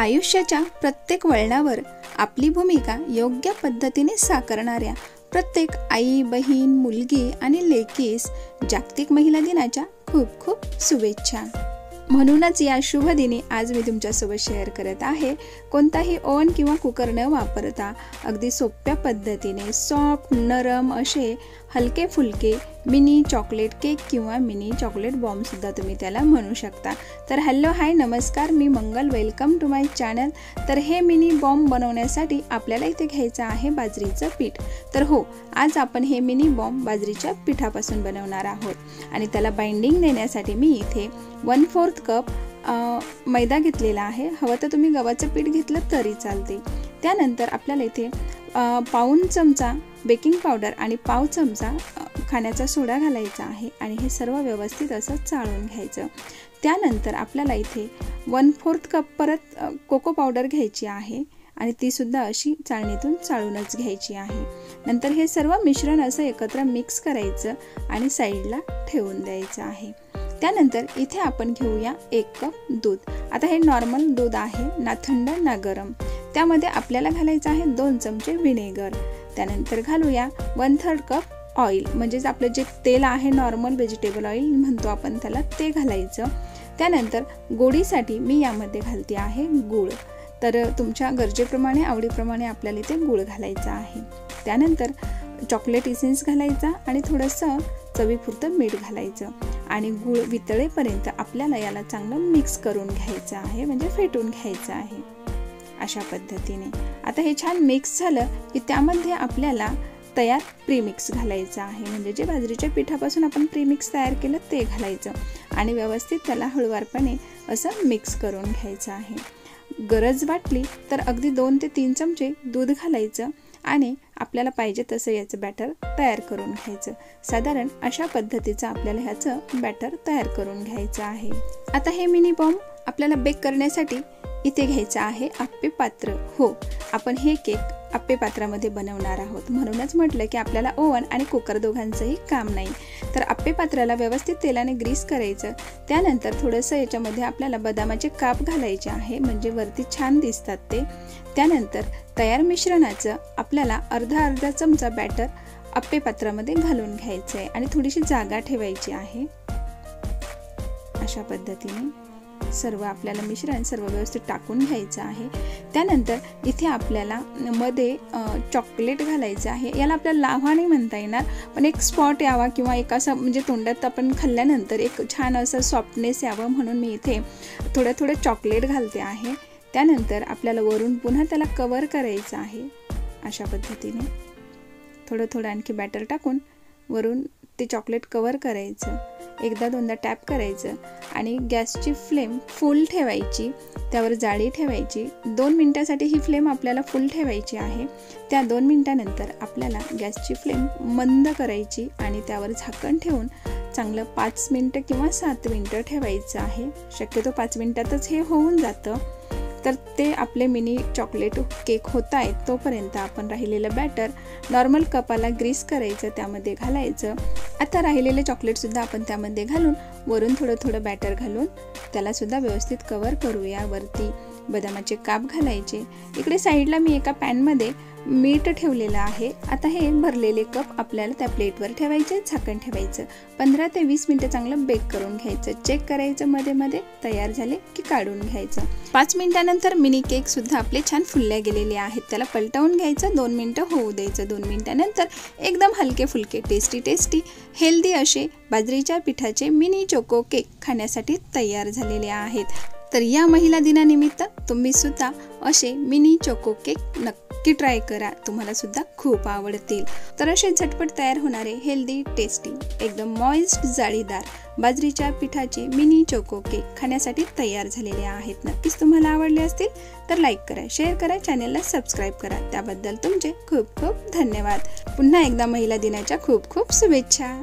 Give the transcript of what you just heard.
आयुष्याच्या प्रत्येक वळणावर आपली भूमिका योग्य पद्धतीने साकारणाऱ्या प्रत्येक आई, बहीण, मुलगी आणि लेकीस जागतिक महिला दिनाच्या खूप खूप शुभेच्छा। म्हणूनच या शुभ दिनी आज मी तुमच्यासोबत शेअर करत आहे कोणताही ओव्हन किंवा कुकर न वापरता अगदी सोप्या पद्धतीने सॉफ्ट नरम असे हलके फुलके मिनी चॉकलेट केक किंवा मिनी चॉकलेट बॉम्ब सुद्धा तुम्ही त्याला म्हणू शकता। तर हॅलो हाय नमस्कार, मी मंगल, वेलकम टू माय चॅनल। तर हे मिनी बॉम्ब बनवण्यासाठी आपल्याला इथे घ्यायचं आहे बाजरीचं पीठ। तर हो, आज आपण हे मिनी बॉम्ब बाजरीच्या पिठापासून बनवणार आहोत आणि त्याला बाइंडिंग देण्यासाठी मी इथे 1/4 कप मैदा घेतलेला आहे। हवं तर तुम्ही गव्हाचं पीठ घेतलं तरी चालते। त्यानंतर आपल्याला इथे पाऊण चमचा बेकिंग पावडर आणि पाव चमचा खाण्याचा सोडा घालायचा आहे आणि हे सर्व व्यवस्थित असं चाळून घ्यायचं। त्यानंतर आपल्याला इथे 1/4 कप परत कोको पावडर घ्यायची आहे आणि ती सुद्धा अशी चाळणीतून चाळूनच घ्यायची आहे। नंतर हे सर्व मिश्रण असं एकत्र मिक्स करायचं आणि साईडला ठेवून द्यायचं आहे। त्यानंतर इथे आपण घेऊया 1 कप दूध। आता हे नॉर्मल दूध आहे, ना थंड ना गरम। त्यामध्ये आपल्याला घालायचं आहे 2 चमचे व्हिनेगर। त्यानंतर घालूया 1/3 कप ऑइल, म्हणजेच आपलं जे तेल आहे नॉर्मल व्हेजिटेबल ऑइल म्हणतो आपण त्याला, ते घालायचं। त्यानंतर गोडीसाठी मी यामध्ये घालते आहे गूळ। तर तुमच्या गरजेप्रमाणे आवडीप्रमाणे आपल्याला इथे गूळ घालायचा आहे। त्यानंतर चॉकलेट इसेन्स घालायचा आणि थोडंसं चवीपुरतं मीठ घालायचं आणि गूळ वितळेपर्यंत आपल्याला याला चांगलं मिक्स करून घ्यायचं आहे, म्हणजे फेटून घ्यायचं आहे अशा पद्धतीने। आता हे छान मिक्स झालं की त्यामध्ये आपल्याला तयार प्रीमिक्स घालायचं आहे, म्हणजे जे बाजरीच्या पिठापासून आपण प्रीमिक्स तयार केलं ते घालायचं आणि व्यवस्थित त्याला हळूवारपणे असं मिक्स करून घ्यायचं आहे। गरज वाटली तर अगदी 2 ते 3 चमचे दूध घालायचं आणि आपल्याला पाहिजे तसं याचं बॅटर तयार करून घ्यायचं। साधारण अशा पद्धतीचं आपल्याला ह्याचं बॅटर तयार करून घ्यायचं आहे। आता हे मिनी बॉम्ब आपल्याला बेक करण्यासाठी इथे घ्यायचं आहे आप्पे पात्र। हो, आपण हे केक आप्पे पात्रामध्ये बनवणार आहोत, म्हणूनच म्हटलं की आपल्याला ओव्हन आणि कुकर दोघांचंही काम नाही। तर आप्पे पात्राला व्यवस्थित तेलाने ग्रीस करायचं। त्यानंतर थोडंसं याच्यामध्ये आपल्याला बदामाचे काप घालायचे आहे, म्हणजे वरती छान दिसतात ते। त्यानंतर तयार मिश्रणाचं आपल्याला अर्धा चमचा बॅटर आप्पे पात्रामध्ये घालून घ्यायचं आहे आणि थोडीशी जागा ठेवायची आहे। अशा पद्धतीने सर्व आपल्याला मिश्रण सर्व व्यवस्थित टाकून घ्यायचं आहे। त्यानंतर इथे आपल्याला मध्ये चॉकलेट घालायचं आहे। याला आपल्याला लाव्हा नाही म्हणता येणार, पण एक स्पॉट यावा किंवा एक असं म्हणजे तोंडात आपण खाल्ल्यानंतर एक छान असं सॉफ्टनेस यावं म्हणून मी इथे थोडं चॉकलेट घालते आहे। त्यानंतर आपल्याला वरून पुन्हा त्याला कव्हर करायचं आहे अशा पद्धतीने। थोडं आणखी बॅटर टाकून वरून ते चॉकलेट कव्हर करायचं, एकदा दोनदा टॅप करायचं आणि गॅसची फ्लेम फुल ठेवायची, त्यावर जाळी ठेवायची। 2 मिनिटासाठी ही फ्लेम आपल्याला फुल ठेवायची आहे। त्या 2 मिनिटानंतर आपल्याला गॅसची फ्लेम मंद करायची आणि त्यावर झाकण ठेवून चांगलं 5 मिनिटं किंवा 7 मिनिटं ठेवायचं आहे। शक्यतो 5 मिनिटातच हे होऊन जातं। तर ते आपले मिनी चॉकलेट केक होत आहेत तोपर्यंत आपण राहिलेलं बॅटर नॉर्मल कपाला ग्रीस करायचं, त्यामध्ये घालायचं। आता राहिलेले चॉकलेटसुद्धा आपण त्यामध्ये घालून वरून थोडं बॅटर घालून त्याला सुद्धा व्यवस्थित कव्हर करूया। वरती बदामाचे काप घालायचे। इकडे साईडला मी एका पॅनमध्ये मीठ ठेवलेलं आहे। आता हे भरलेले कप आपल्याला त्या प्लेटवर ठेवायचे, झाकण ठेवायचं। 15 ते 20 मिनिटं चांगलं बेक करून घ्यायचं। चेक करायचं मध्ये तयार झाले की काढून घ्यायचं। 5 मिनिटानंतर मिनी केक सुद्धा आपले छान फुलल्या गेलेले आहेत। त्याला पलटवून घ्यायचं, 2 मिनिटं होऊ द्यायचं। 2 मिनिटानंतर एकदम हलके फुलके टेस्टी हेल्दी असे बाजरीच्या पिठाचे मिनी चोको केक खाण्यासाठी तयार झालेले आहेत। तर या महिला दिनानिमित्त तुम्ही सुद्धा असे मिनी चोको केक नक्की ट्राय करा, तुम्हाला सुद्धा खूप आवडतील। तर असे झटपट तयार होणारे हेल्दी टेस्टी एकदम मॉइस्ट जाळीदार बाजरीच्या पिठाचे मिनी चोको केक खाण्यासाठी तयार झालेले आहेत। नक्कीच तुम्हाला आवडले असतील तर लाईक करा, शेअर करा, चॅनलला सबस्क्राईब करा। त्याबद्दल तुमचे खूप खूप धन्यवाद। पुन्हा एकदा महिला दिनाच्या खूप खूप शुभेच्छा।